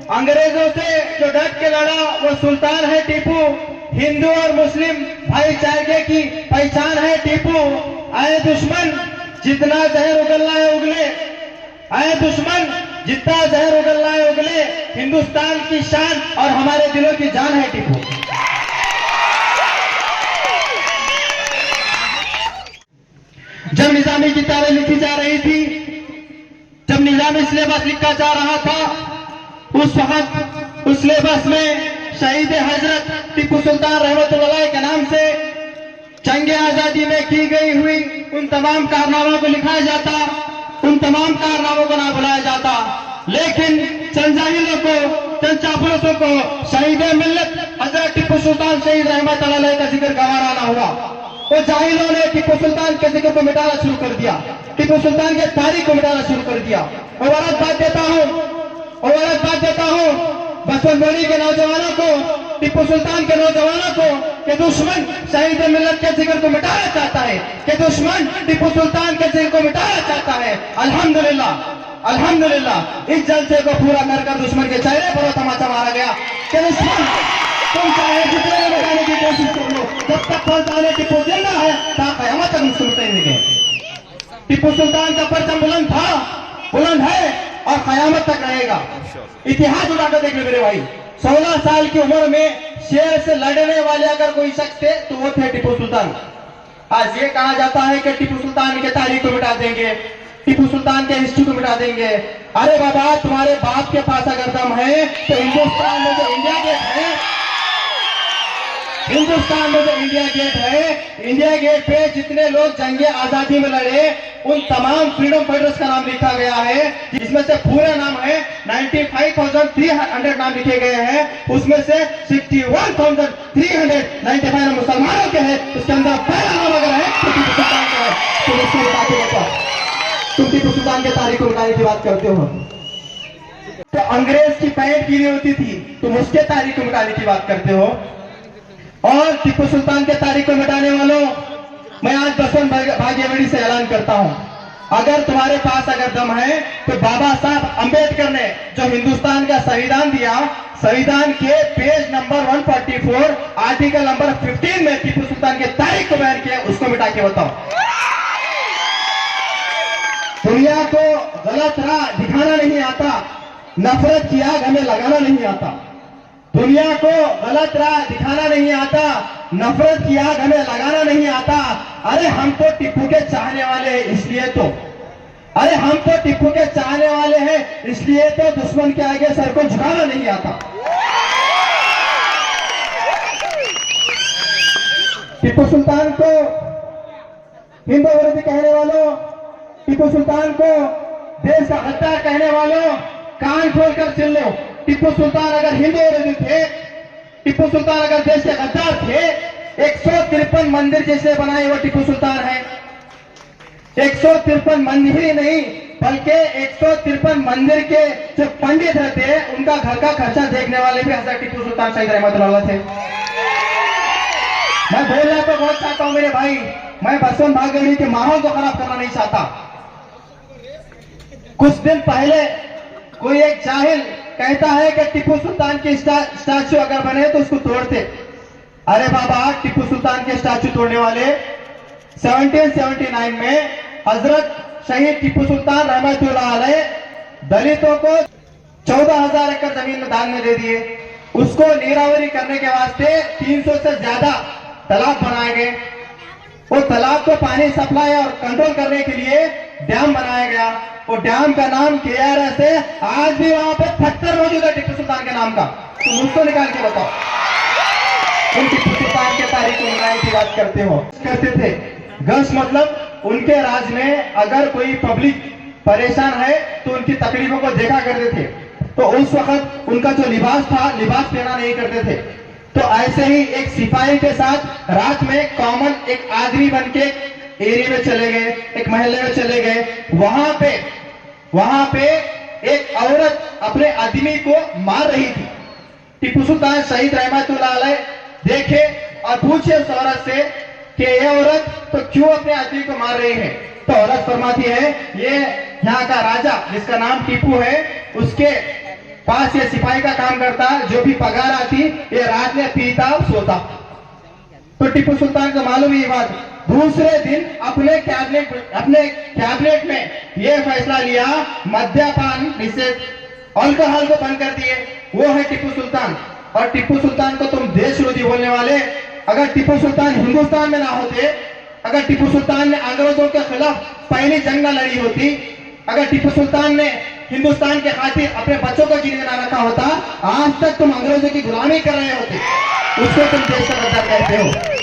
अंग्रेजों से जो डट के लड़ा वो सुल्तान है टीपू। हिंदू और मुस्लिम भाईचारे की पहचान है टीपू। आए दुश्मन जितना जहर उगलना है उगले, आए दुश्मन जितना जहर उगलना है उगले, हिंदुस्तान की शान और हमारे दिलों की जान है टीपू। जब निजामी किताबें लिखी जा रही थी, जब निजामी सिलेबस लिखा जा रहा था, उस वक्त उस सिलेबस में शहीद हजरत टीपू सुल्तान रहमतुल्लाह के नाम से जंगे आजादी में की गई हुई उन तमाम कारनामों को लिखा जाता, उन तमाम कारनामों को ना बुलाया जाता। लेकिन चंद जाहिलों को, चंद चापलूसों को शहीद मिल्लत हजरत टीपू सुल्तान शहीद रहमतुल्लाह का जिक्र गंवारा ना हुआ। वो जाहिलों ने टीपू सुल्तान के जिक्र को मिटाना शुरू कर दिया, टीपू सुल्तान के तारीख को मिटाना शुरू कर दिया। और बात देता हूँ बचपन बोली के नौजवानों को, टीपू सुल्तान के नौजवानों को कि दुश्मन शहीद मिल्लत के जिक्र को मिटाना चाहता है, कि दुश्मन टीपू सुल्तान के जिक्र को मिटाना चाहता है। अल्हम्दुलिल्लाह अल्हम्दुलिल्लाह इस जलसे को पूरा कर दुश्मन के चेहरे पर तमाचा मारा गया कि दुश्मन तुम चाहे जितने मिटाने की कोशिश कर लो, जब तक फौजाने टीपू जिंदा है क़यामत तक उसको मिटाएंगे। टीपू सुल्तान का परचम बुलंद था, बुलंद है और क़यामत तक रहेगा। इतिहास उठाकर देख लो मेरे भाई, 16 साल की उम्र में शेर से लड़ने वाले अगर कोई शख्स थे तो वो थे टीपू सुल्तान। आज ये कहा जाता है कि टीपू सुल्तान के तारीख को मिटा देंगे, टीपू सुल्तान के हिस्ट्री को मिटा देंगे। अरे बाबा, तुम्हारे बाप के पास अगर दम है तो हिंदुस्तान में जो इंडिया गेट है, हिंदुस्तान में जो इंडिया गेट है, इंडिया गेट पे जितने लोग जंगे आजादी में लड़े उन तमाम फ्रीडम फाइटर्स का नाम लिखा गया है, जिसमें से पूरा नाम है 95,300 नाम लिखे गए हैं। उसमें से 61,395 मुसलमानों के हैं। उसके अंदर पहला नाम अगर है तो टीपू सुल्तान का है। तो उसको तुम टीपू सुल्तान के तारीख को मिटाने की बात करते हो, तो अंग्रेज की पैंट गिरी होती थी तुम उसके तारीख को मिटाने की बात करते हो। और टीपू सुल्तान के तारीख को मिटाने वालों, मैं आज बसवन भाग्यवड़ी से ऐलान करता हूं, अगर तुम्हारे पास अगर दम है तो बाबा साहब अंबेडकर ने जो हिंदुस्तान का संविधान दिया, संविधान के पेज नंबर 144 आर्टिकल नंबर 15 में टीपू सुल्तान के तारीख को बयान किया, उसको मिटा के बताओ। दुनिया को गलत राह दिखाना नहीं आता, नफरत की आग हमें लगाना नहीं आता। दुनिया को गलत राह दिखाना नहीं आता, नफरत की आग हमें लगाना नहीं आता। अरे हम तो टीपू के चाहने वाले हैं इसलिए तो, अरे हम तो टीपू के चाहने वाले हैं इसलिए तो दुश्मन के आगे सर को झुकाना नहीं आता। टीपू सुल्तान को हिंदू विरोधी कहने वालों, टीपू सुल्तान को देश का गद्दार कहने वालों, कान खोलकर सुन लो। टीपू सुल्तान अगर हिंदू विरोधी थे, टीपू सुल्तान अगर देश के गद्दार थे, 153 मंदिर जैसे बनाए वो टीपू सुल्तान है। 153 मंदिर ही नहीं बल्कि 153 मंदिर के जो पंडित रहते उनका घर का खर्चा देखने वाले भी हजरत टीपू सुल्तान शहीद रहमतुल्लाह थे। मैं बोलना तो बहुत चाहता हूं मेरे भाई, मैं बसवन भाग्यवड़ी के माहौल को खराब करना नहीं चाहता। कुछ दिन पहले कोई एक जाहिल कहता है कि टीपू सुल्तान की स्टैचू अगर बने तो उसको तोड़ते। अरे बाबा, टीपू सुल्तान के स्टैचू तोड़ने वाले 1779 में हजरत शहीद टीपू सुल्तान रहमतुल्लाह अलैह दलितों को 14,000 एकड़ जमीन में दान में दे दिए। उसको नीरावरी करने के वास्ते 300 से ज्यादा तालाब बनाए गए। वो तालाब को पानी सप्लाई और कंट्रोल करने के लिए डैम बनाया गया। वो डैम का नाम KRS है। आज भी वहां पे पत्थर मौजूद है टीपू सुल्तान के नाम का, तुम उसको निकाल के बताओ। तुम टीपू सुल्तान के तारीख को मिटाने की बात करते हो, करते थे। गश मतलब उनके राज में अगर कोई पब्लिक परेशान है तो उनकी तकलीफों को देखा करते थे। तो उस वक्त उनका जो लिबास था, लिबास पहना नहीं करते थे। तो ऐसे ही एक सिपाही के साथ रात में कॉमन एक आदमी बन के एरिया में चले गए, एक महल्ले में चले गए। वहां पे एक औरत अपने आदमी को मार रही थी। टीपू सुल्तान शहीद रहमतुल्लाह अलैह देखे और पूछे उस औरत से कि ये औरत तो क्यों अपने आदमी को मार रही है। तो औरत फरमाती है, ये यहाँ का राजा जिसका नाम टीपू है, उसके पास ये सिपाही का काम करता, जो भी पगार आती ये रात में पीता सोता। तो टीपू सुल्तान को मालूम ही बात। दूसरे दिन अपने कैबिनेट में ये फैसला लिया, मद्यपान निषेध, अल्कोहल को बंद कर दिए। वो है टीपू सुल्तान। और टीपू सुल्तान को तुम देशविरोधी बोलने वाले, अगर टीपू सुल्तान हिंदुस्तान में ना होते, अगर टीपू सुल्तान ने अंग्रेजों के खिलाफ पहली जंग ना लड़ी होती, अगर टीपू सुल्तान ने हिंदुस्तान के खातिर अपने बच्चों को जीने ना रखा होता, आज तक तुम अंग्रेजों की गुलामी कर रहे होते। उसको तुम देश का गद्दार कहते हो।